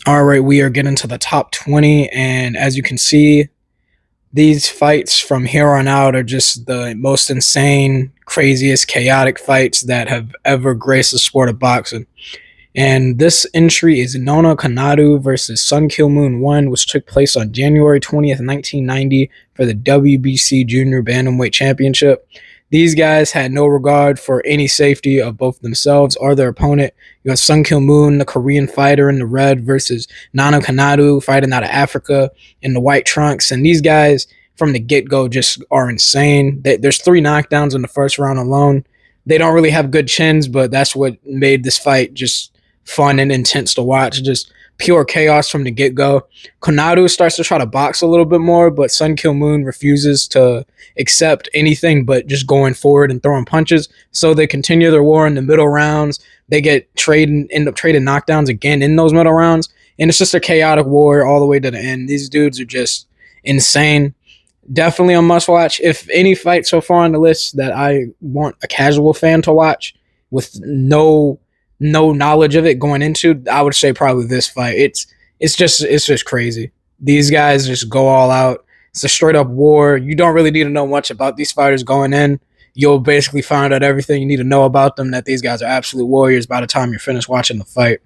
All right, we are getting to the top 20, and as you can see, these fights from here on out are just the most insane, craziest, chaotic fights that have ever graced the sport of boxing. And this entry is Nona Konadu versus Sun Kill Moon 1, which took place on January 20th, 1990 for the WBC Junior Bantamweight Championship. These guys had no regard for any safety of both themselves or their opponent. You have Sun Kill Moon, the Korean fighter in the red, versus Nana Konadu fighting out of Africa in the white trunks. And these guys from the get-go just are insane. There's 3 knockdowns in the first round alone. They don't really have good chins, but that's what made this fight just fun and intense to watch. Just pure chaos from the get-go. Konadu starts to try to box a little bit more, but Sun Kill Moon refuses to accept anything but just going forward and throwing punches. So they continue their war in the middle rounds. They end up trading knockdowns again in those middle rounds. And it's just a chaotic war all the way to the end. These dudes are just insane. Definitely a must watch. If any fight so far on the list that I want a casual fan to watch with no knowledge of it going into, I would say probably this fight. It's just crazy. These guys just go all out. It's a straight up war. You don't really need to know much about these fighters going in. You'll basically find out everything you need to know about them, that these guys are absolute warriors by the time you're finished watching the fight.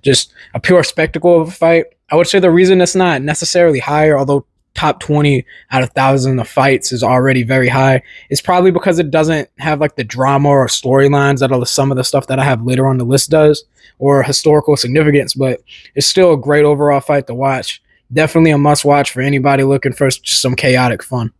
Just a pure spectacle of a fight. I would say the reason it's not necessarily higher, although top 20 out of 1,000 of fights is already very high, is probably because it doesn't have like the drama or storylines that some of the stuff that I have later on the list does, or historical significance, but it's still a great overall fight to watch. Definitely a must watch for anybody looking for just some chaotic fun.